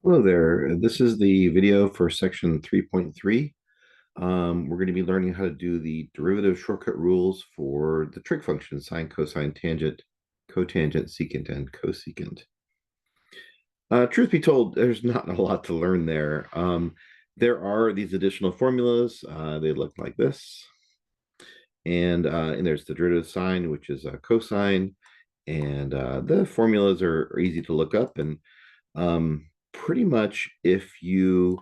Hello there. This is the video for section 3.3. We're going to be learning how to do the derivative shortcut rules for the trig functions: sine, cosine, tangent, cotangent, secant, and cosecant. Truth be told, there's not a lot to learn there. There are these additional formulas. They look like this. And there's the derivative sine, which is cosine. And the formulas are easy to look up. And pretty much if you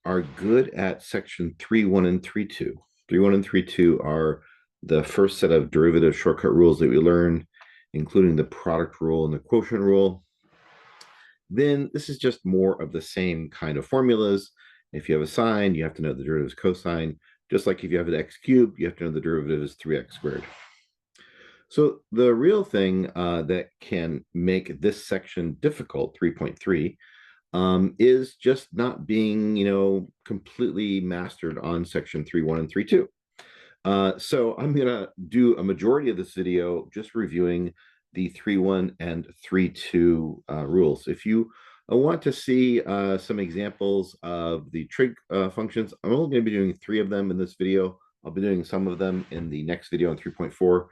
are good at section 3.1 and 3.2. 3.1 and 3.2 are the first set of derivative shortcut rules that we learned, including the product rule and the quotient rule. Then this is just more of the same kind of formulas. If you have a sine, you have to know the derivative is cosine. Just like if you have an x cubed, you have to know the derivative is 3x squared. So the real thing that can make this section difficult, 3.3, is just not being, completely mastered on section 3.1 and 3.2. So I'm going to do a majority of this video just reviewing the 3.1 and 3.2 rules. If you want to see some examples of the trig functions, I'm only going to be doing 3 of them in this video. I'll be doing some of them in the next video on 3.4,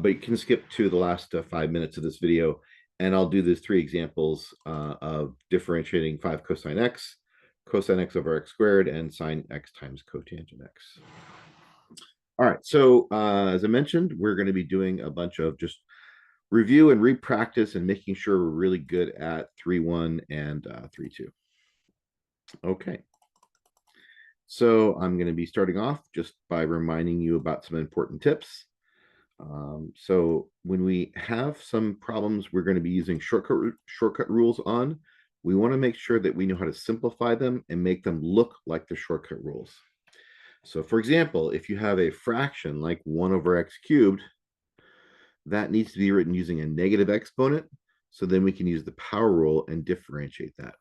but you can skip to the last 5 minutes of this video, and I'll do these 3 examples of differentiating 5 cosine x, cosine x over x squared, and sine x times cotangent x. All right, so as I mentioned, we're going to be doing a bunch of just review and repractice and making sure we're really good at 3.1 and 3.2. Okay, so I'm going to be starting off just by reminding you about some important tips. So when we have some problems we're going to be using shortcut rules on, we want to make sure that we know how to simplify them and make them look like the shortcut rules. So for example, if you have a fraction like 1 over x cubed, that needs to be written using a negative exponent. So then we can use the power rule and differentiate that.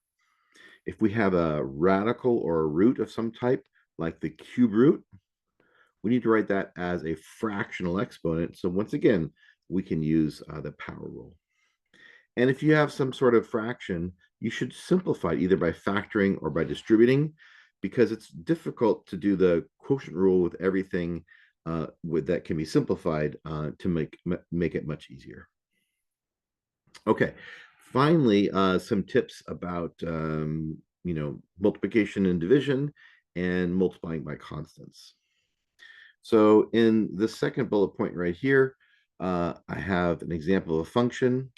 If we have a radical or a root of some type, like the cube root, we need to write that as a fractional exponent. So once again, we can use the power rule. And if you have some sort of fraction, you should simplify it either by factoring or by distributing, because it's difficult to do the quotient rule with everything that can be simplified to make it much easier. Okay, finally, some tips about multiplication and division and multiplying by constants. So in the second bullet point right here, I have an example of a function.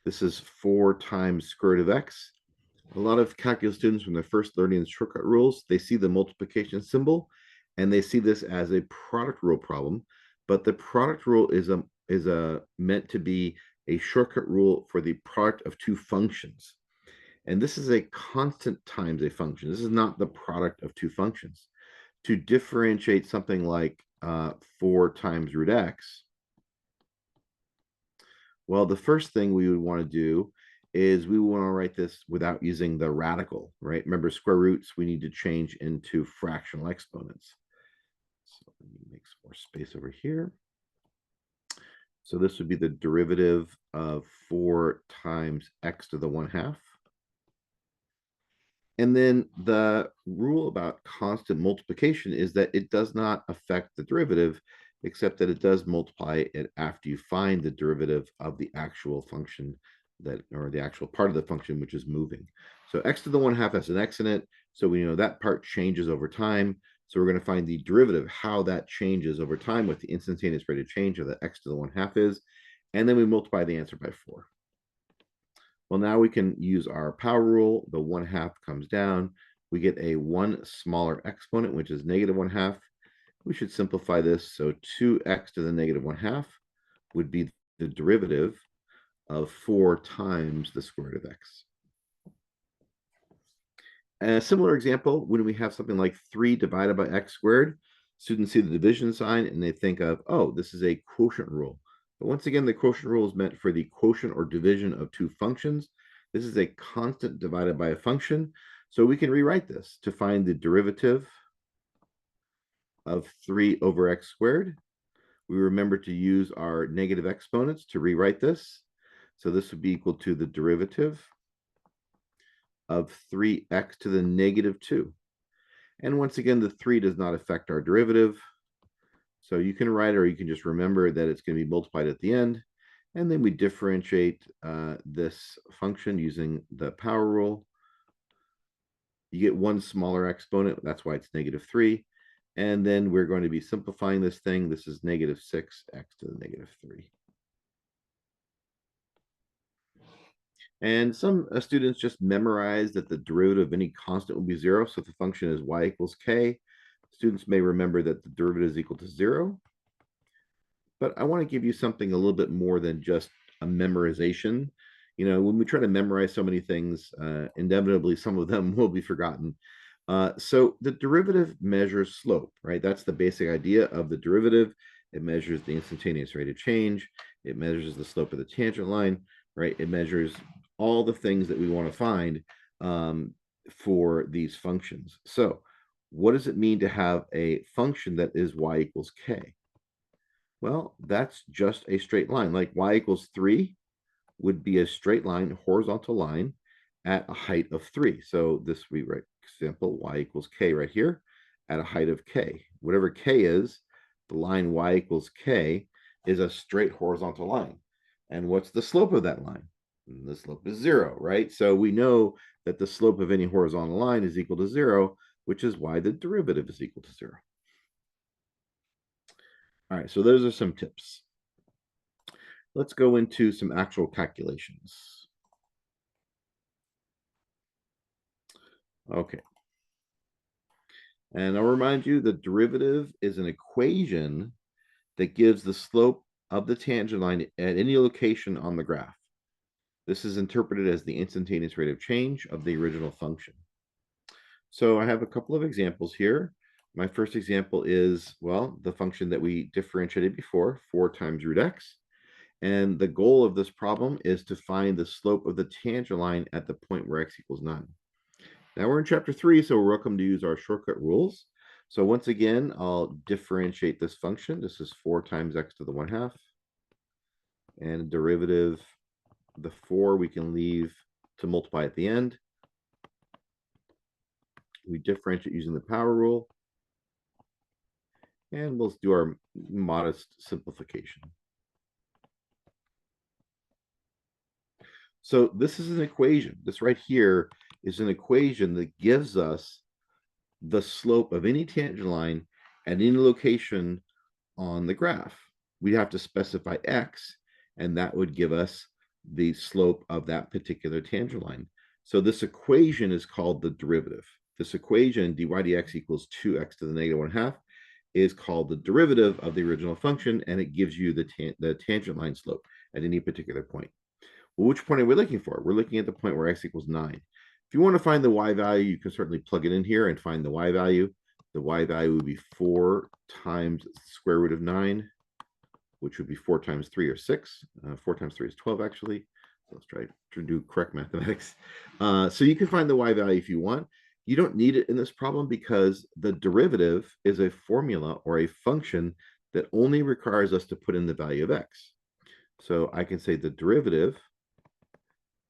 This is 4 times square root of x. A lot of calculus students, when they're first learning the shortcut rules, they see the multiplication symbol and they see this as a product rule problem. But the product rule is meant to be a shortcut rule for the product of 2 functions. And this is a constant times a function. This is not the product of 2 functions. To differentiate something like 4 times root x, well, the first thing we would want to do is we want to write this without using the radical, right? Remember, square roots we need to change into fractional exponents. So let me make some more space over here. So this would be the derivative of 4 times x to the 1/2. And then the rule about constant multiplication is that it does not affect the derivative, except that it does multiply it after you find the derivative of the actual function or the actual part of the function, which is moving. So x to the 1/2 has an x in it. So we know that part changes over time. So we're going to find the derivative, how that changes over time, what the instantaneous rate of change of the x to the 1/2 is. And then we multiply the answer by 4. Well, now we can use our power rule. The 1/2 comes down. We get a 1 smaller exponent, which is negative 1/2. We should simplify this. So 2x to the negative 1/2 would be the derivative of 4 times the square root of x. And a similar example, when we have something like 3 divided by x squared, students see the division sign and they think of, oh, this is a quotient rule. But once again, the quotient rule is meant for the quotient or division of 2 functions. This is a constant divided by a function. So we can rewrite this to find the derivative of 3 over x squared. We remember to use our negative exponents to rewrite this. So this would be equal to the derivative of 3x to the negative 2. And once again, the 3 does not affect our derivative. So you can write, or you can just remember that it's going to be multiplied at the end. And then we differentiate this function using the power rule. You get one smaller exponent. That's why it's negative 3. And then we're going to be simplifying this thing. This is negative 6x to the negative 3. And some students just memorize that the derivative of any constant will be 0. So if the function is y equals k, students may remember that the derivative is equal to 0. But I want to give you something a little bit more than just a memorization. You know, when we try to memorize so many things, inevitably some of them will be forgotten. So the derivative measures slope, right? That's the basic idea of the derivative. It measures the instantaneous rate of change. It measures the slope of the tangent line, right? It measures all the things that we want to find for these functions. So what does it mean to have a function that is y equals k? Well, that's just a straight line. Like y equals 3 would be a straight line, horizontal line at a height of 3. So this would be, right, example, y equals k right here at a height of k. Whatever k is, the line y equals k is a straight horizontal line. And what's the slope of that line? And the slope is 0, right? So we know that the slope of any horizontal line is equal to 0, which is why the derivative is equal to 0. All right, so those are some tips. Let's go into some actual calculations. Okay. And I'll remind you the derivative is an equation that gives the slope of the tangent line at any location on the graph. This is interpreted as the instantaneous rate of change of the original function. So I have a couple of examples here. My first example is, well, the function that we differentiated before, 4 times root x. And the goal of this problem is to find the slope of the tangent line at the point where x equals 9. Now we're in chapter 3, so we're welcome to use our shortcut rules. So once again, I'll differentiate this function. This is 4 times x to the 1/2. And derivative, the 4 we can leave to multiply at the end. We differentiate using the power rule. And we'll do our modest simplification. So this is an equation. This right here is an equation that gives us the slope of any tangent line at any location on the graph. We have to specify x, and that would give us the slope of that particular tangent line. So this equation is called the derivative. This equation, dy dx equals 2x to the negative 1/2, is called the derivative of the original function, and it gives you the tangent line slope at any particular point. Well, which point are we looking for? We're looking at the point where x equals 9. If you want to find the y value, you can certainly plug it in here and find the y value. The y value would be 4 times the square root of 9, which would be 4 times 3 or 6. 4 times 3 is 12, actually. So let's try to do correct mathematics. So you can find the y value if you want. You don't need it in this problem because the derivative is a formula or a function that only requires us to put in the value of x. So I can say the derivative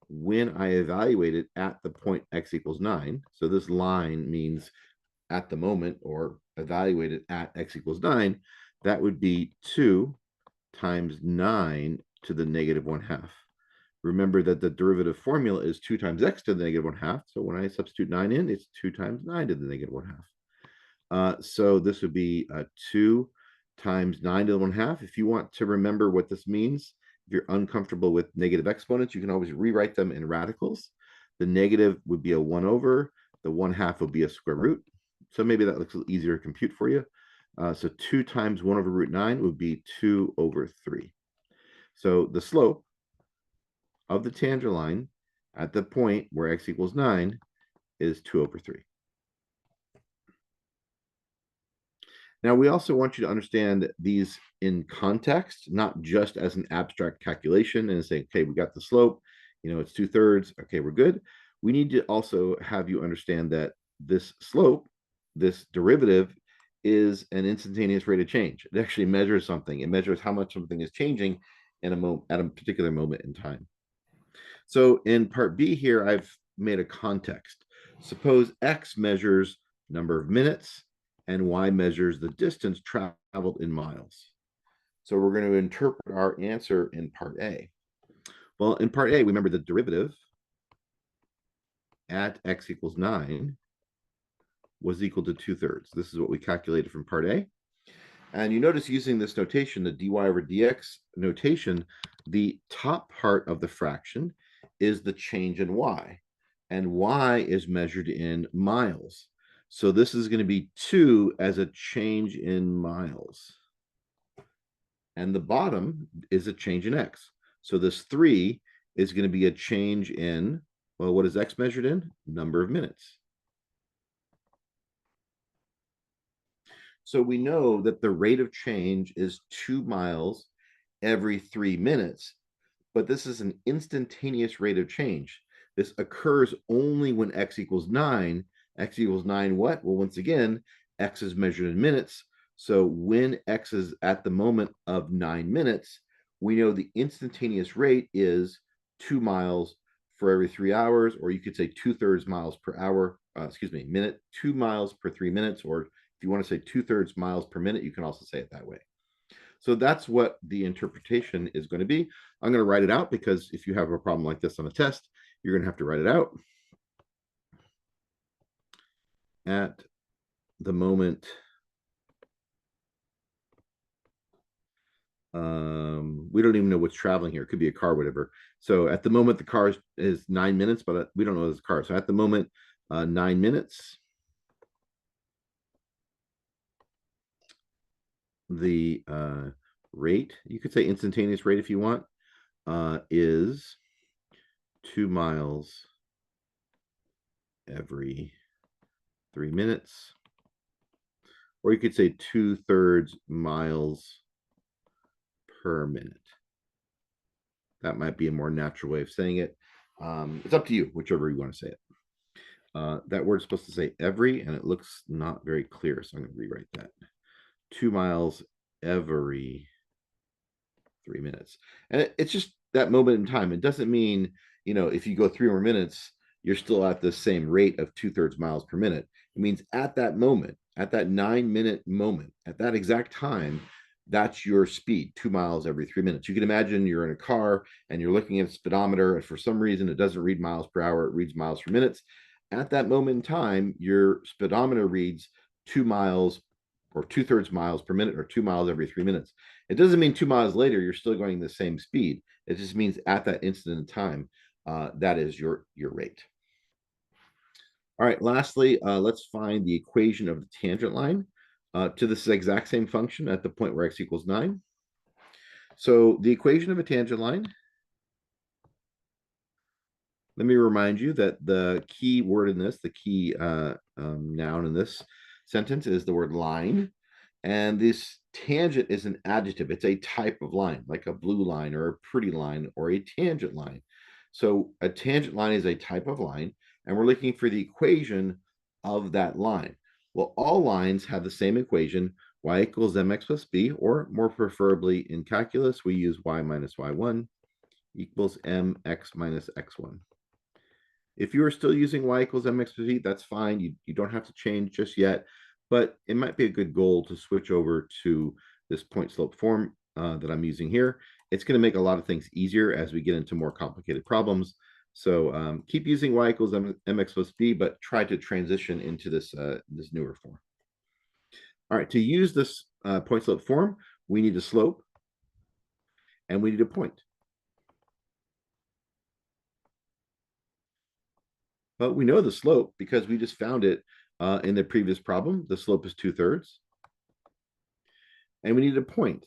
when I evaluate it at the point x equals 9. So this line means at the moment, or evaluated at x equals 9, that would be 2 times 9 to the negative 1/2. Remember that the derivative formula is 2 times x to the negative 1/2. So when I substitute 9 in, it's 2 times 9 to the negative 1/2. So this would be 2 times 9 to the 1/2. If you want to remember what this means, if you're uncomfortable with negative exponents, you can always rewrite them in radicals. The negative would be a 1 over. The 1/2 would be a square root. So maybe that looks a little easier to compute for you. So 2 times 1 over root 9 would be 2 over 3. So the slope of the tangent line at the point where x equals 9 is 2 over 3. Now, we also want you to understand these in context, not just as an abstract calculation and say, okay, we got the slope, it's 2/3. Okay, we're good. We need to also have you understand that this slope, this derivative, is an instantaneous rate of change. It actually measures something. It measures how much something is changing at a particular moment in time. So in part B here, I've made a context. Suppose X measures number of minutes and Y measures the distance traveled in miles. So we're going to interpret our answer in part A. Well, in part A, remember the derivative at X equals 9 was equal to 2/3. This is what we calculated from part A. And you notice using this notation, the dy over dx notation, the top part of the fraction is the change in y, and y is measured in miles. So this is going to be 2 as a change in miles. And the bottom is a change in x. So this 3 is going to be a change in, well, what is x measured in? Number of minutes. So we know that the rate of change is 2 miles every 3 minutes, but this is an instantaneous rate of change. This occurs only when x equals 9. X equals 9 what? Well, once again, x is measured in minutes. So when x is at the moment of 9 minutes, we know the instantaneous rate is 2 miles for every 3 hours, or you could say 2/3 miles per hour, minute, 2 miles per 3 minutes, or if you want to say 2/3 miles per minute, you can also say it that way. So that's what the interpretation is going to be. I'm going to write it out because if you have a problem like this on a test, you're going to have to write it out. At the moment, we don't even know what's traveling here. It could be a car, whatever. So at the moment, the car is 9 minutes, but we don't know this car. So at the moment, 9 minutes. The rate, you could say instantaneous rate if you want, is 2 miles every 3 minutes. Or you could say 2/3 miles per minute. That might be a more natural way of saying it. It's up to you, whichever you want to say it. That word's supposed to say every, and it looks not very clear, so I'm going to rewrite that. 2 miles every 3 minutes. And it's just that moment in time. It doesn't mean, if you go 3 more minutes, you're still at the same rate of 2/3 miles per minute. It means at that moment, at that 9-minute moment, at that exact time, that's your speed, 2 miles every 3 minutes. You can imagine you're in a car and you're looking at a speedometer, and for some reason it doesn't read miles per hour, it reads miles per minutes. At that moment in time, your speedometer reads 2 miles or 2/3 miles per minute, or 2 miles every 3 minutes. It doesn't mean 2 miles later you're still going the same speed. It just means at that instant in time, that is your rate. All right, lastly, let's find the equation of the tangent line to this exact same function at the point where x equals 9. So the equation of a tangent line, let me remind you that the key word in this, the key noun in this sentence is the word line. And this tangent is an adjective. It's a type of line, like a blue line or a pretty line or a tangent line. So a tangent line is a type of line, and we're looking for the equation of that line. Well, all lines have the same equation, y equals mx plus b, or more preferably in calculus, we use y minus y1 equals mx minus x1. If you are still using y equals mx plus b, that's fine. You don't have to change just yet, but it might be a good goal to switch over to this point slope form that I'm using here. It's going to make a lot of things easier as we get into more complicated problems. So keep using y equals mx plus b, but try to transition into this newer form. All right, to use this point slope form, we need a slope and we need a point. But we know the slope because we just found it in the previous problem. The slope is 2/3. And we need a point.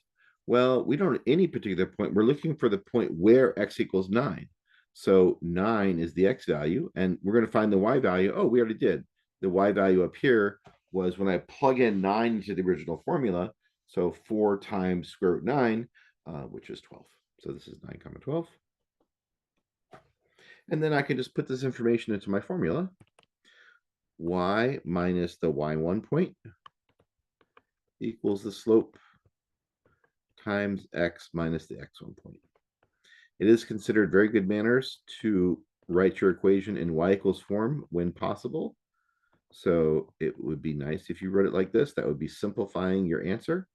Well, we don't have any particular point. We're looking for the point where x equals 9. So 9 is the x value, and we're going to find the y value. Oh, we already did. The y value up here was when I plug in 9 into the original formula. So 4 times square root 9, which is 12. So this is 9 comma 12. And then I can just put this information into my formula. Y minus the y1 point equals the slope times x minus the x1 point. It is considered very good manners to write your equation in y equals form when possible. So it would be nice if you wrote it like this. That would be simplifying your answer.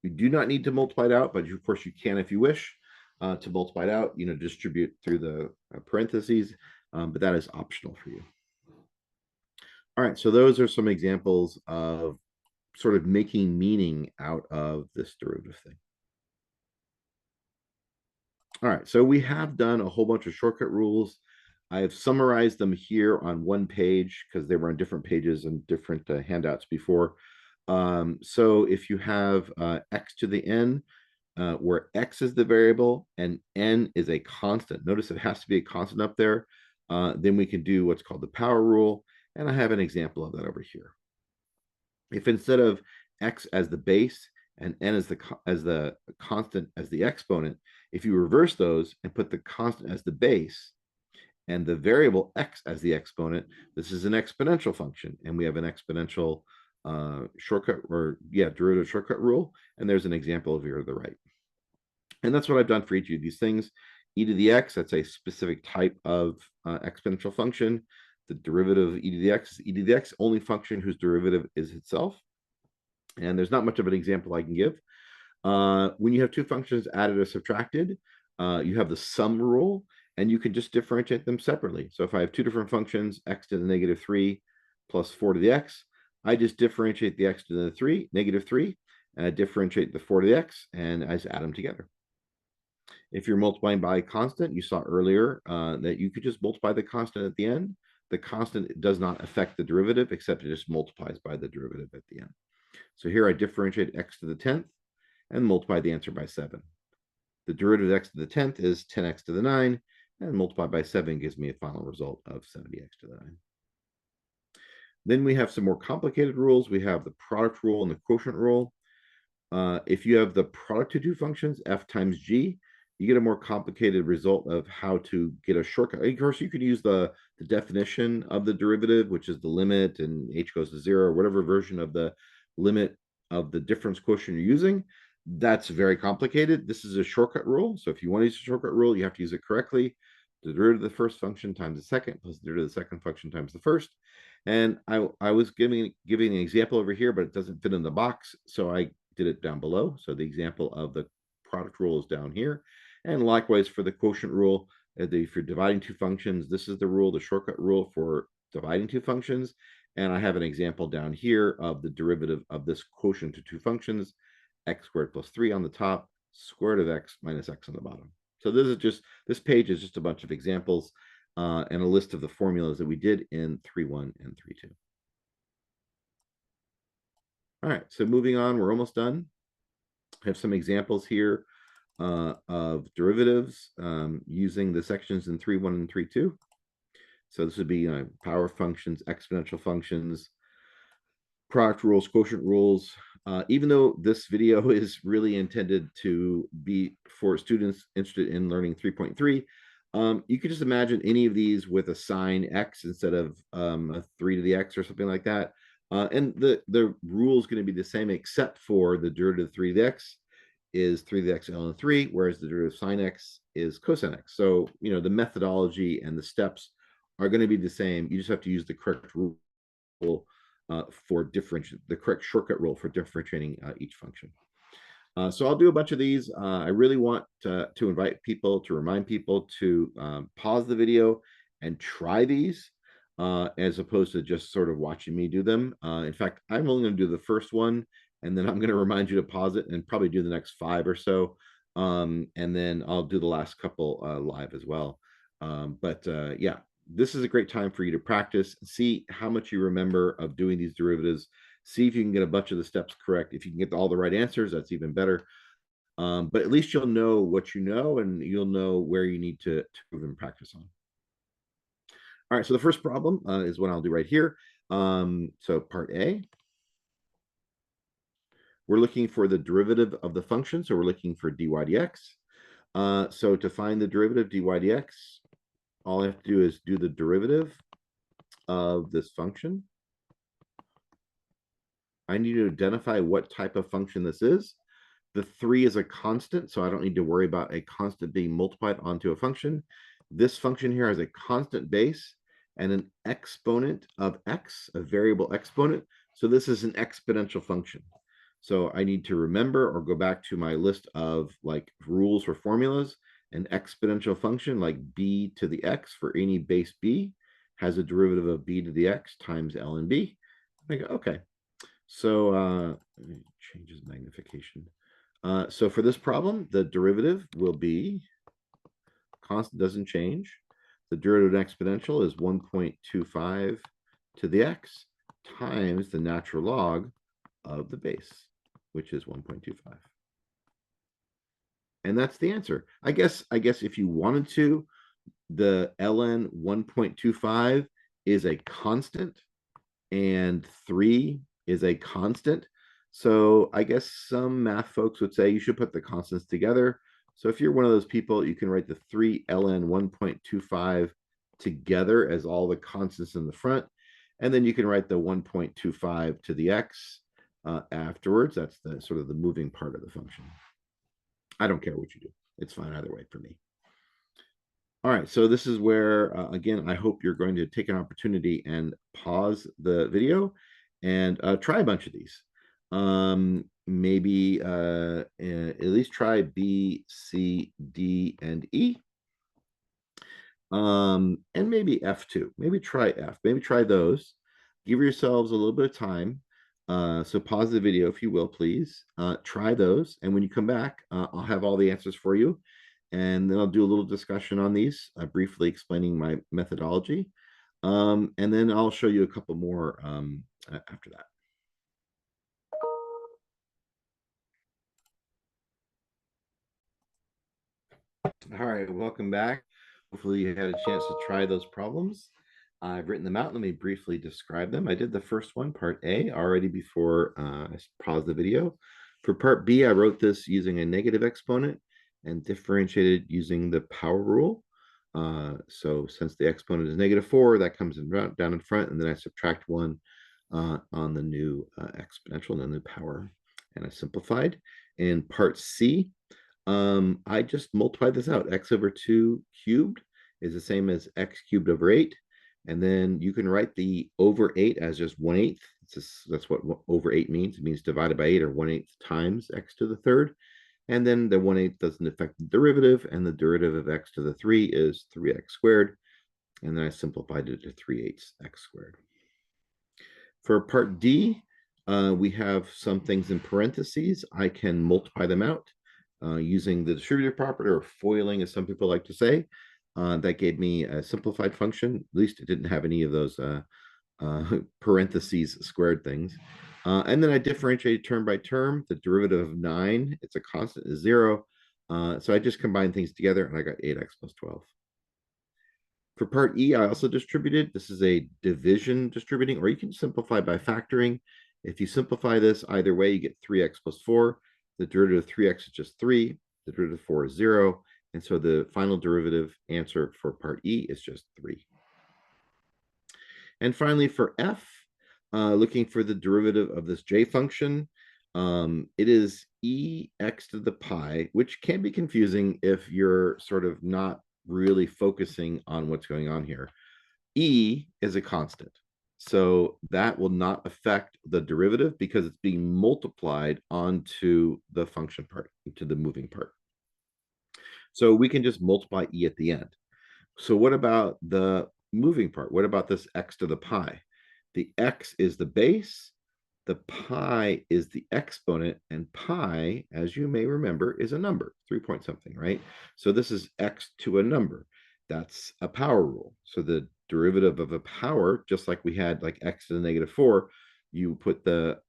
You do not need to multiply it out, but of course you can if you wish to multiply it out, distribute through the parentheses, but that is optional for you. All right, so those are some examples of sort of making meaning out of this derivative thing. All right, so we have done a whole bunch of shortcut rules. I have summarized them here on one page because they were on different pages and different handouts before. So if you have x to the n, where x is the variable and n is a constant, notice it has to be a constant up there, then we can do what's called the power rule. And I have an example of that over here. If instead of x as the base and n as the constant as the exponent, if you reverse those and put the constant as the base and the variable x as the exponent, this is an exponential function, and we have an exponential derivative shortcut rule, and there's an example over here to the right. And that's what I've done for each of these things. E to the x, that's a specific type of exponential function. The derivative of e to the x is e to the x, only function whose derivative is itself. And there's not much of an example I can give. When you have two functions added or subtracted, you have the sum rule, and you can just differentiate them separately. So if I have two different functions, x to the negative 3 plus 4 to the x, I just differentiate the x to the 3, negative 3, and I differentiate the 4 to the x, and I just add them together. If you're multiplying by a constant, you saw earlier that you could just multiply the constant at the end. The constant does not affect the derivative, except it just multiplies by the derivative at the end. So here I differentiate x to the 10th and multiply the answer by 7. The derivative of x to the 10th is 10x to the 9, and multiplied by 7 gives me a final result of 70x to the 9. Then we have some more complicated rules. We have the product rule and the quotient rule. If you have the product of two functions, f times g, you get a more complicated result of how to get a shortcut. Of course, you could use the definition of the derivative, which is the limit and h goes to 0, or whatever version of the limit of the difference quotient you're using. That's very complicated. This is a shortcut rule. So if you want to use a shortcut rule, you have to use it correctly. The derivative of the first function times the second plus the derivative of the second function times the first. And I was giving an example over here, but it doesn't fit in the box. So I did it down below. So the example of the product rule is down here. And likewise for the quotient rule, if you're dividing two functions, this is the rule, the shortcut rule for dividing two functions. And I have an example down here of the derivative of this quotient to two functions, x squared plus 3 on the top, square root of x minus x on the bottom. So this page is just a bunch of examples and a list of the formulas that we did in 3.1 and 3.2. All right, so moving on, we're almost done. I have some examples here of derivatives using the sections in 3.1 and 3.2. So this would be power functions, exponential functions, product rules, quotient rules. Even though this video is really intended to be for students interested in learning 3.3, you could just imagine any of these with a sign x instead of a 3 to the x or something like that. And the rule is going to be the same, except for the derivative of 3 to the x is 3 to the x ln 3, whereas the derivative of sine x is cosine x. So, the methodology and the steps are going to be the same. You just have to use the correct rule for the correct shortcut rule for differentiating each function. So I'll do a bunch of these. I really want to remind people to pause the video and try these as opposed to just sort of watching me do them. In fact, I'm only going to do the first one, and then I'm going to remind you to pause it and probably do the next 5 or so. And then I'll do the last couple live as well. Yeah, this is a great time for you to practice, see how much you remember of doing these derivatives, see if you can get a bunch of the steps correct. If you can get all the right answers, that's even better. But at least you'll know what you know, and you'll know where you need to move and practice on. All right, so the first problem is what I'll do right here. So part A, we're looking for the derivative of the function. So we're looking for dy dx. So to find the derivative dy dx, all I have to do is do the derivative of this function. I need to identify what type of function this is. The 3 is a constant, so I don't need to worry about a constant being multiplied onto a function. This function here has a constant base and an exponent of x, a variable exponent. So this is an exponential function. So I need to remember or go back to my list of like rules or formulas. An exponential function like b to the x for any base b has a derivative of b to the x times ln b. I go, okay. So let me change his magnification. So for this problem, the derivative will be constant, doesn't change. The derivative of exponential is 1.25 to the x times the natural log of the base, which is 1.25. And that's the answer. I guess if you wanted to, the ln 1.25 is a constant and 3 is a constant. So I guess some math folks would say you should put the constants together. So if you're one of those people, you can write the 3 ln 1.25 together as all the constants in the front. And then you can write the 1.25 to the x afterwards. That's the sort of the moving part of the function. I don't care what you do. It's fine either way for me. All right, so this is where, again, I hope you're going to take an opportunity and pause the video and try a bunch of these. Maybe at least try B, C, D, and E. And maybe F too. Maybe try F. Maybe try those. Give yourselves a little bit of time. So pause the video if you will, please. Try those. And when you come back, I'll have all the answers for you. And then I'll do a little discussion on these, briefly explaining my methodology. And then I'll show you a couple more after that. All right, welcome back. Hopefully you had a chance to try those problems. I've written them out. Let me briefly describe them. I did the first one, part A, already before I paused the video. For part B, I wrote this using a negative exponent and differentiated using the power rule. So since the exponent is -4, that comes down in front, and then I subtract 1 on the new exponential and the new power, and I simplified. In part C, I just multiply this out. X over 2 cubed is the same as x cubed over 8. And then you can write the over 8 as just 1/8. That's what over 8 means. It means divided by 8 or 1/8 times x to the third. And then the 1/8 doesn't affect the derivative, and the derivative of x to the 3 is 3x squared. And then I simplified it to 3/8 x squared. For part D, we have some things in parentheses. I can multiply them out using the distributive property, or foiling, as some people like to say. That gave me a simplified function. At least it didn't have any of those parentheses squared things. And then I differentiated term by term. The derivative of 9, it's a constant, is 0. So I just combined things together, and I got 8x plus 12. For part E, I also distributed. This is a division distributing, or you can simplify by factoring. If you simplify this either way, you get 3x plus 4. The derivative of 3x is just 3. The derivative of 4 is 0. And so the final derivative answer for part E is just 3. And finally, for F, looking for the derivative of this j function, it is ex to the pi, which can be confusing if you're sort of not really focusing on what's going on here. E is a constant, so that will not affect the derivative because it's being multiplied onto the function part, to the moving part. So we can just multiply e at the end. So what about the moving part? What about this x to the pi? The x is the base, the pi is the exponent, and pi, as you may remember, is a number, 3 point something, right? So this is x to a number. That's a power rule. So the derivative of a power, just like we had like x to the -4, you put the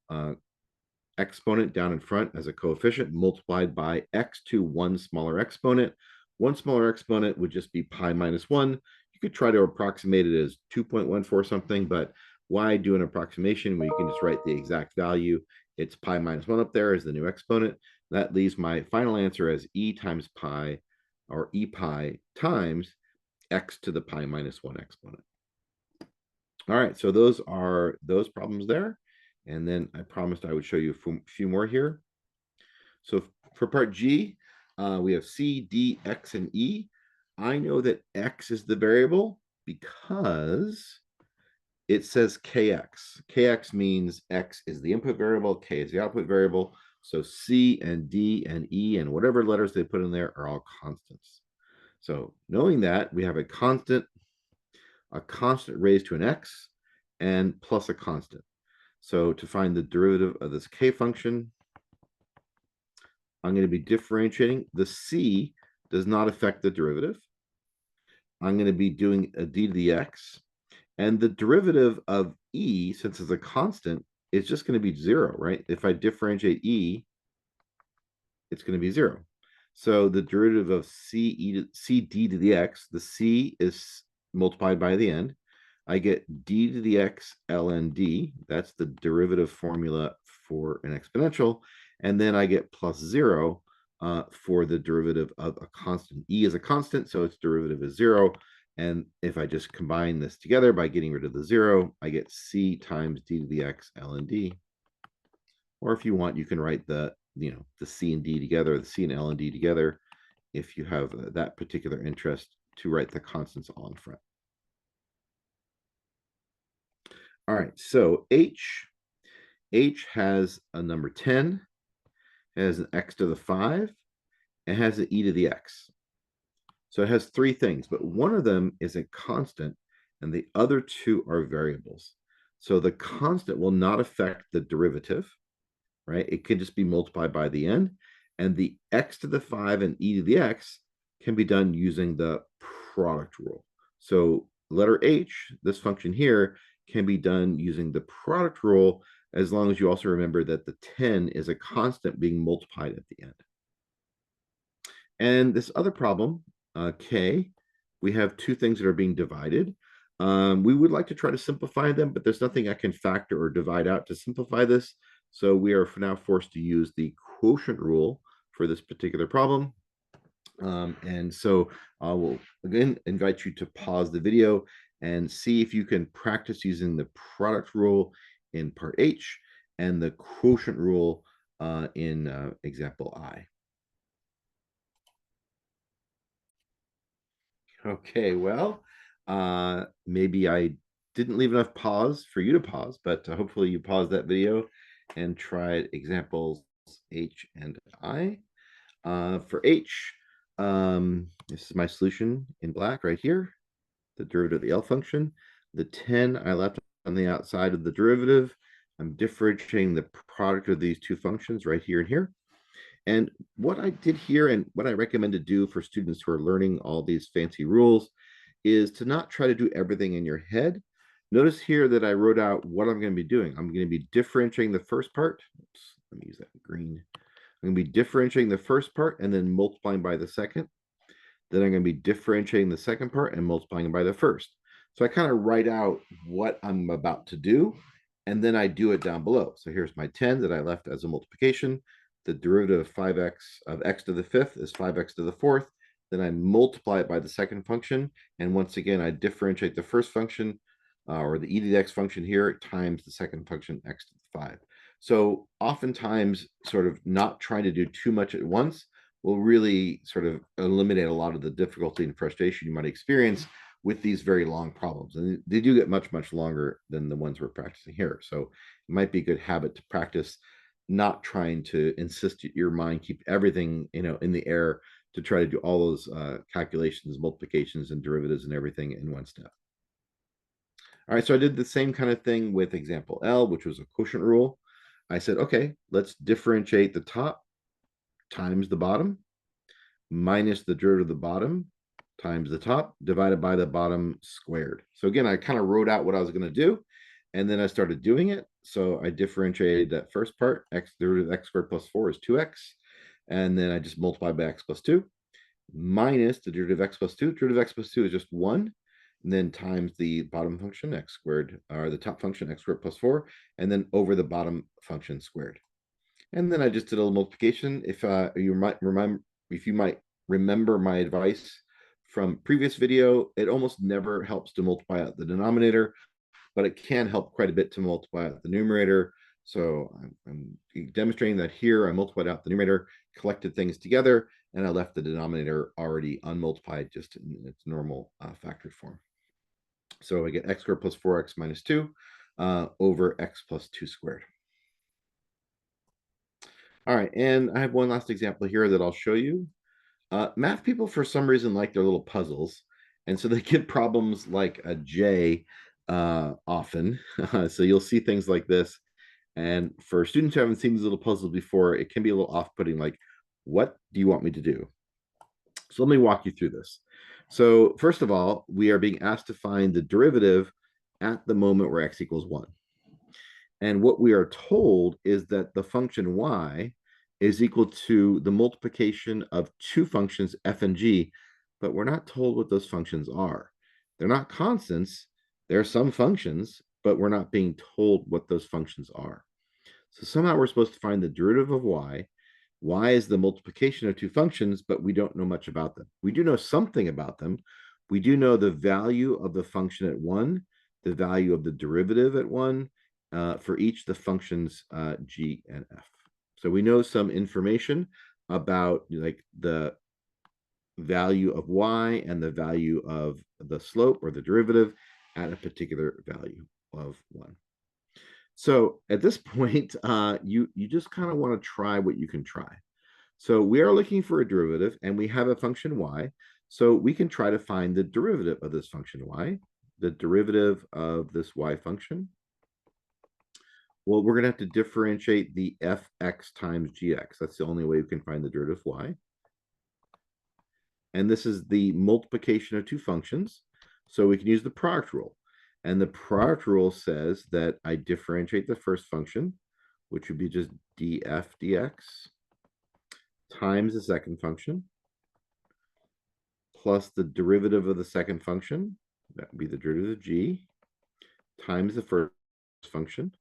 exponent down in front as a coefficient multiplied by x to one smaller exponent. One smaller exponent would just be pi minus 1. You could try to approximate it as 2.14 something, but why do an approximation when you can just write the exact value? It's pi minus 1 up there as the new exponent. That leaves my final answer as e times pi, or e pi times x to the pi minus 1 exponent. All right, so those are those problems there. And then I promised I would show you a few more here. So for part G, we have C, D, X, and E. I know that x is the variable because it says kx. Kx means x is the input variable, k is the output variable. So C and D and E and whatever letters they put in there are all constants. So knowing that, we have a constant raised to an x, and plus a constant. So to find the derivative of this k function, I'm going to be differentiating. The c does not affect the derivative. I'm going to be doing a d to the x. And the derivative of e, since it's a constant, is just going to be 0, right? If I differentiate e, it's going to be 0. So the derivative of c d to the x, the c is multiplied by the end. I get d to the x ln d. That's the derivative formula for an exponential. And then I get plus 0 for the derivative of a constant. E is a constant, so its derivative is 0. And if I just combine this together by getting rid of the 0, I get c times d to the x ln d. Or if you want, you can write the c and d together, the c and l and d together, if you have that particular interest, to write the constants all in front. All right, so h has a number 10, has an x to the 5, and has an e to the x. So it has three things, but one of them is a constant, and the other two are variables. So the constant will not affect the derivative, right? It can just be multiplied by the end. And the x to the 5 and e to the x can be done using the product rule. So letter h, this function here, can be done using the product rule, as long as you also remember that the 10 is a constant being multiplied at the end. And this other problem, k, we have two things that are being divided. We would like to try to simplify them, but there's nothing I can factor or divide out to simplify this. So we are now forced to use the quotient rule for this particular problem. And so I will again invite you to pause the video and see if you can practice using the product rule in part H and the quotient rule in example I. Okay, well, maybe I didn't leave enough pause for you to pause, but hopefully you pause that video and tried examples H and I. For H, this is my solution in black right here, the derivative of the L function. The 10 I left on the outside of the derivative. I'm differentiating the product of these two functions right here and here. And what I did here, and what I recommend to do for students who are learning all these fancy rules, is to not try to do everything in your head. Notice here that I wrote out what I'm going to be doing. I'm going to be differentiating the first part. Oops, let me use that green. I'm going to be differentiating the first part and then multiplying by the second. Then I'm going to be differentiating the second part and multiplying by the first. So I kind of write out what I'm about to do, and then I do it down below. So here's my 10 that I left as a multiplication. The derivative of 5x of x to the fifth is 5x to the fourth. Then I multiply it by the second function. And once again, I differentiate the first function, or the e to the x function here, times the second function, x to the 5. So oftentimes, sort of not trying to do too much at once will really sort of eliminate a lot of the difficulty and frustration you might experience with these very long problems. And they do get much, much longer than the ones we're practicing here. So it might be a good habit to practice not trying to insist your mind keep everything in the air to try to do all those calculations, multiplications, and derivatives and everything in one step. All right, so I did the same kind of thing with example L, which was a quotient rule. I said, okay, let's differentiate the top times the bottom minus the derivative of the bottom times the top divided by the bottom squared. So again, I kind of wrote out what I was going to do, and then I started doing it. So I differentiated that first part, x derivative of x squared plus 4 is 2x. And then I just multiplied by x plus 2 minus the derivative of x plus 2. Derivative of x plus 2 is just 1. And then times the bottom function, x squared, or the top function, x squared plus 4, and then over the bottom function squared. And then I just did a little multiplication. If you might remember my advice from previous video, it almost never helps to multiply out the denominator, but it can help quite a bit to multiply out the numerator. So I'm demonstrating that here I multiplied out the numerator, collected things together, and I left the denominator already unmultiplied, just in its normal factored form. So I get x squared plus 4x minus 2 over x plus 2 squared. All right, and I have one last example here that I'll show you. Math people, for some reason, like their little puzzles, and so they get problems like a J often. So you'll see things like this, and for students who haven't seen these little puzzles before, it can be a little off-putting, like, what do you want me to do? So let me walk you through this. So first of all, we are being asked to find the derivative at the moment where x equals 1. And what we are told is that the function y is equal to the multiplication of two functions f and g, but we're not told what those functions are. They're not constants. There are some functions, but we're not being told what those functions are. So somehow we're supposed to find the derivative of y. Y is the multiplication of two functions, but we don't know much about them. We do know something about them. We do know the value of the function at 1, the value of the derivative at 1, for each the functions g and f. So we know some information about like the value of y and the value of the slope or the derivative at a particular value of 1. So at this point, you just kind of want to try what you can try. So we are looking for a derivative, and we have a function y. So we can try to find the derivative of this function y, the derivative of this y function. Well, we're going to have to differentiate the fx times gx. That's the only way we can find the derivative of y. And this is the multiplication of two functions. So we can use the product rule. And the product rule says that I differentiate the first function, which would be just df dx, times the second function, plus the derivative of the second function, that would be the derivative of g, times the first function.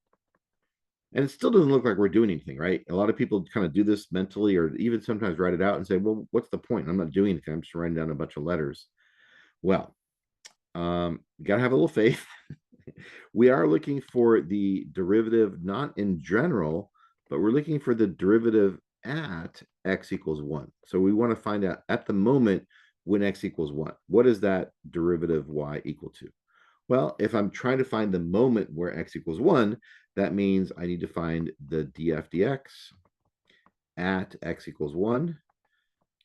And it still doesn't look like we're doing anything, right? A lot of people kind of do this mentally, or even sometimes write it out and say, well, what's the point? I'm not doing anything. I'm just writing down a bunch of letters. Well, you got to have a little faith. We are looking for the derivative, not in general, but we're looking for the derivative at x equals 1. So we want to find out at the moment when x equals 1. What is that derivative y equal to? Well, if I'm trying to find the moment where x equals 1, that means I need to find the df dx at x equals 1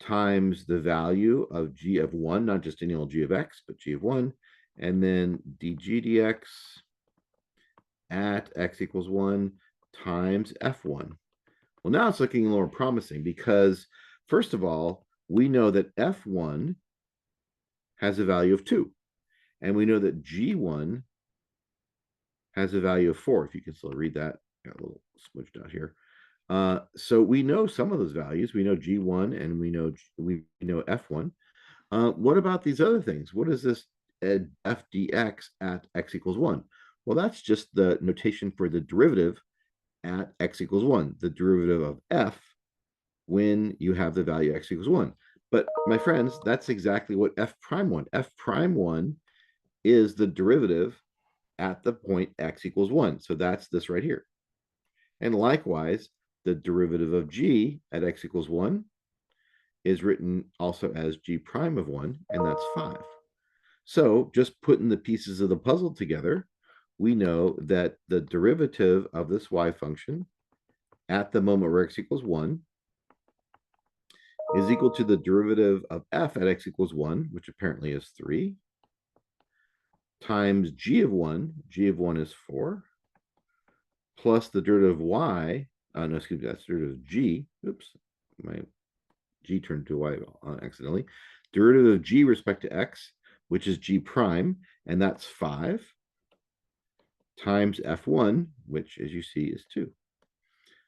times the value of g of 1, not just any old g of x, but g of 1, and then dg dx at x equals 1 times f1. Well, now it's looking a little promising because, first of all, we know that f1 has a value of 2, and we know that g1 has a value of 4. If you can still read that, got a little smudged out here. So we know some of those values. We know g1 and we know f1. What about these other things? What is this f dx at x equals 1? Well, that's just the notation for the derivative at x equals 1, the derivative of f when you have the value x equals 1. But my friends, that's exactly what f prime 1. F prime 1 is the derivative at the point x equals 1. So that's this right here. And likewise, the derivative of g at x equals 1 is written also as g prime of 1, and that's 5. So just putting the pieces of the puzzle together, we know that the derivative of this y function at the moment where x equals 1 is equal to the derivative of f at x equals 1, which apparently is 3, times g of 1. G of 1 is 4, plus the derivative of y. No, excuse me, that's the derivative of g. Oops, my g turned to y accidentally. Derivative of g respect to x, which is g prime, and that's 5, times f1, which, as you see, is 2.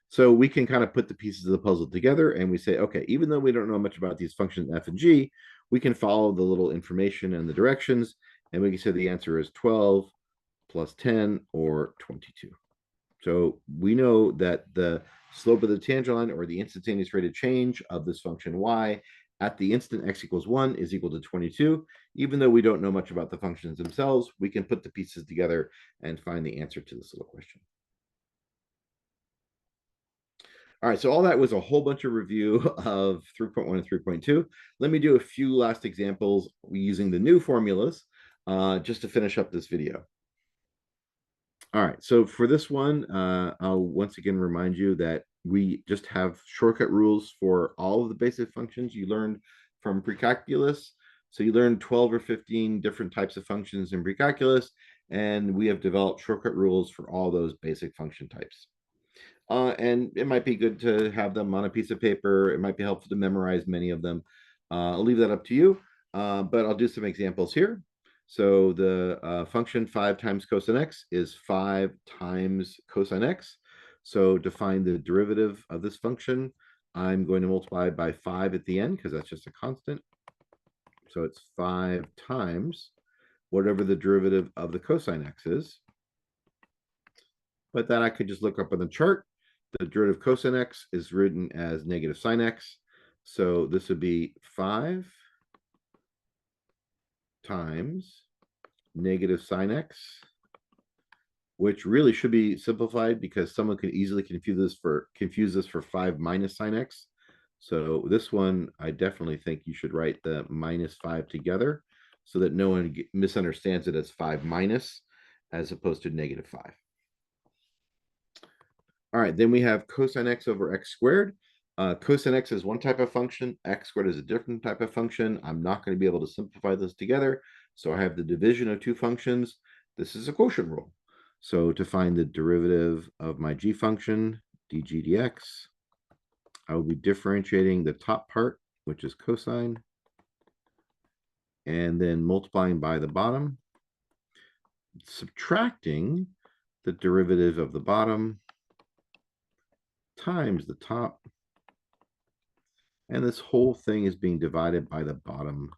So we can kind of put the pieces of the puzzle together, and we say, okay, even though we don't know much about these functions f and g, we can follow the little information and the directions, and we can say the answer is 12 plus 10, or 22. So we know that the slope of the tangent line, or the instantaneous rate of change of this function y at the instant x equals 1 is equal to 22. Even though we don't know much about the functions themselves, we can put the pieces together and find the answer to this little question. All right, so all that was a whole bunch of review of 3.1 and 3.2. Let me do a few last examples using the new formulas just to finish up this video. All right, so for this one, I'll once again remind you that we just have shortcut rules for all of the basic functions you learned from precalculus. So you learned 12 or 15 different types of functions in precalculus, and we have developed shortcut rules for all those basic function types. And it might be good to have them on a piece of paper. It might be helpful to memorize many of them. I'll leave that up to you, but I'll do some examples here. So the function 5 times cosine x is 5 times cosine x. So to find the derivative of this function, I'm going to multiply by 5 at the end because that's just a constant. So it's 5 times whatever the derivative of the cosine x is. But then I could just look up on the chart. The derivative of cosine x is written as negative sine x. So this would be 5 times negative sine x, which really should be simplified because someone could easily confuse this for 5 minus sine x. So this one, I definitely think you should write the minus 5 together so that no one misunderstands it as 5 minus as opposed to negative 5. All right, then we have cosine x over x squared. Cosine x is one type of function. X squared is a different type of function. I'm not going to be able to simplify those together. So I have the division of two functions. This is a quotient rule. So to find the derivative of my g function, dg dx, I will be differentiating the top part, which is cosine, and then multiplying by the bottom, subtracting the derivative of the bottom times the top. And this whole thing is being divided by the bottom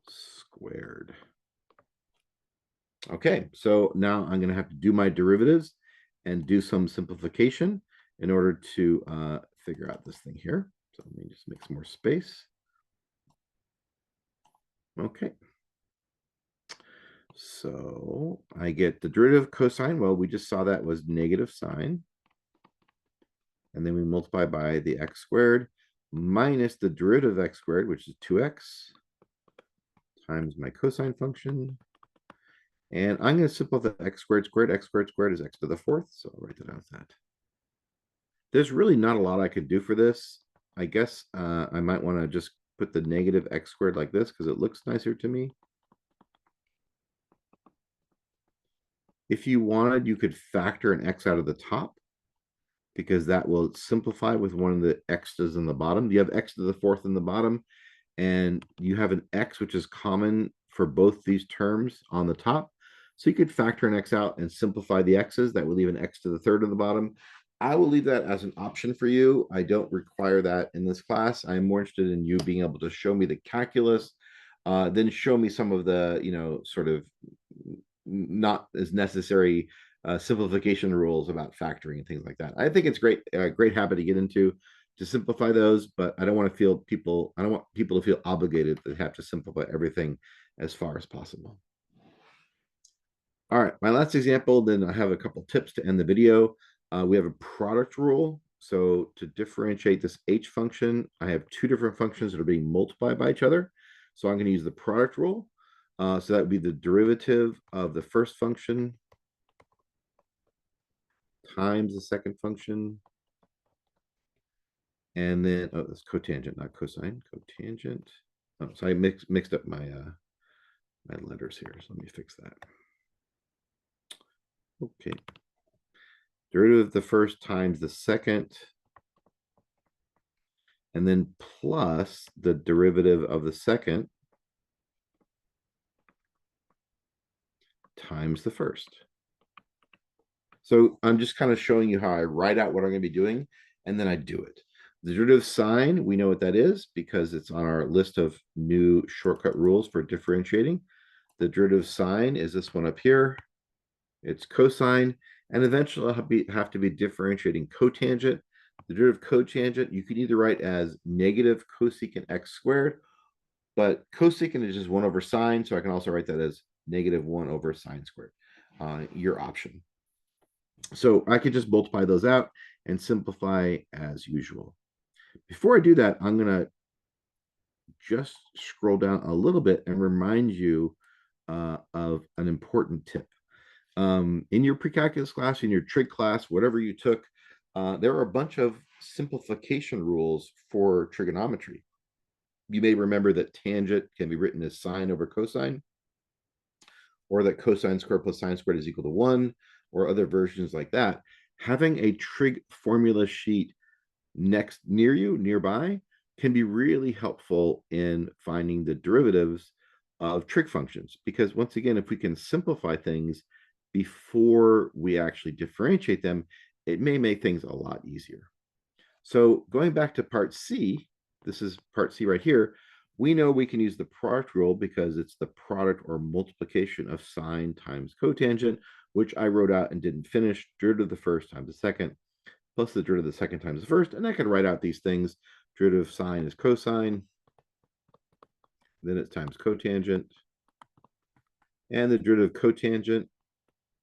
squared. Okay, so now I'm going to have to do my derivatives and do some simplification in order to figure out this thing here. So let me just make some more space. Okay. So I get the derivative of cosine. Well, we just saw that was negative sine. And then we multiply by the x squared minus the derivative of x squared, which is 2x, times my cosine function. And I'm going to simplify the x squared squared. X squared squared is x to the fourth. So I'll write that out as that. There's really not a lot I could do for this. I guess I might want to just put the negative x squared like this because it looks nicer to me. If you wanted, you could factor an x out of the top because that will simplify with one of the x's in the bottom. You have x to the fourth in the bottom, and you have an x which is common for both these terms on the top. So you could factor an x out and simplify the x's. That would leave an x to the third of the bottom. I will leave that as an option for you. I don't require that in this class. I'm more interested in you being able to show me the calculus, then show me some of the, sort of not as necessary simplification rules about factoring and things like that. I think it's great habit to get into to simplify those, but I don't want people to feel obligated to have to simplify everything as far as possible. All right, my last example, then I have a couple tips to end the video. We have a product rule. So to differentiate this h function, I have two different functions that are being multiplied by each other. So I'm going to use the product rule. So that would be the derivative of the first function times the second function. And then, oh, it's cotangent, not cosine, cotangent. Oh, so I mixed up my my letters here. So let me fix that. Okay. Derivative of the first times the second. And then plus the derivative of the second times the first. So I'm just kind of showing you how I write out what I'm going to be doing, and then I do it. The derivative sine, we know what that is because it's on our list of new shortcut rules for differentiating. The derivative sine is this one up here. It's cosine, and eventually I'll have to be differentiating cotangent. The derivative of cotangent, you can either write as negative cosecant x squared, but cosecant is just 1 over sine, so I can also write that as negative 1 over sine squared. Your option. So I could just multiply those out and simplify as usual. Before I do that, I'm going to just scroll down a little bit and remind you of an important tip. In your pre-calculus class, in your trig class, whatever you took, there are a bunch of simplification rules for trigonometry. You may remember that tangent can be written as sine over cosine, or that cosine squared plus sine squared is equal to 1, or other versions like that. Having a trig formula sheet nearby, can be really helpful in finding the derivatives of trig functions. Because once again, if we can simplify things before we actually differentiate them, it may make things a lot easier. So going back to part C, this is part C right here, we know we can use the product rule because it's the product or multiplication of sine times cotangent, which I wrote out and didn't finish, derivative of the first times the second, plus the derivative of the second times the first, and I can write out these things. Derivative of sine is cosine, then it's times cotangent, and the derivative of cotangent,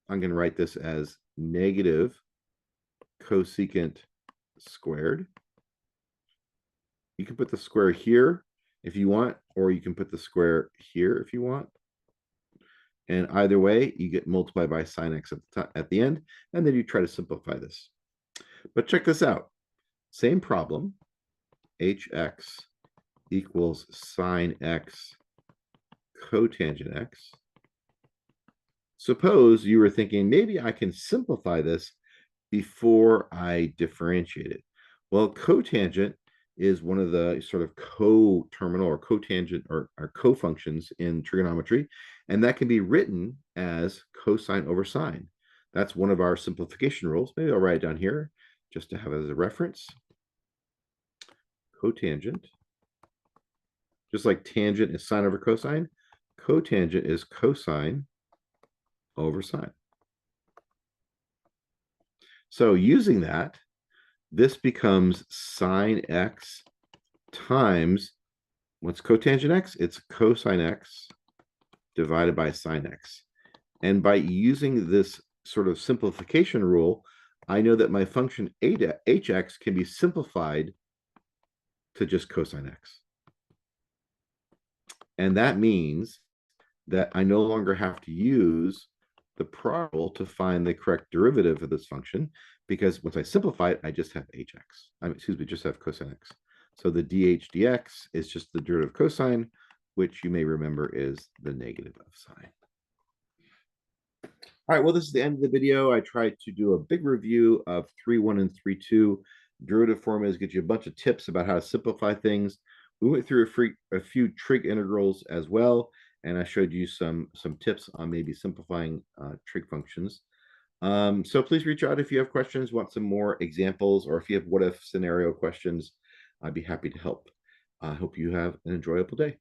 I'm going to write this as negative cosecant squared. You can put the square here if you want, or you can put the square here if you want. And either way, you get multiplied by sine x at the end, and then you try to simplify this. But check this out. Same problem, hx equals sine x cotangent x. Suppose you were thinking, maybe I can simplify this before I differentiate it. Well, cotangent is one of the sort of co-terminal or cotangent or co-functions in trigonometry, and that can be written as cosine over sine. That's one of our simplification rules. Maybe I'll write it down here just to have it as a reference. Cotangent, just like tangent is sine over cosine, cotangent is cosine over sine. So using that, this becomes sine x times, what's cotangent x? It's cosine x divided by sine x. And by using this sort of simplification rule, I know that my function hx can be simplified to just cosine x. And that means that I no longer have to use the product rule to find the correct derivative of this function, because once I simplify it, I just have hx. Just have cosine x. So the dh dx is just the derivative of cosine, which you may remember is the negative of sine. All right, well, this is the end of the video. I tried to do a big review of 3.1 and 3.2. Derivative formulas get you a bunch of tips about how to simplify things. We went through a few trig integrals as well, and I showed you some tips on maybe simplifying trig functions. So please reach out if you have questions, want some more examples, or if you have what if scenario questions, I'd be happy to help. I hope you have an enjoyable day.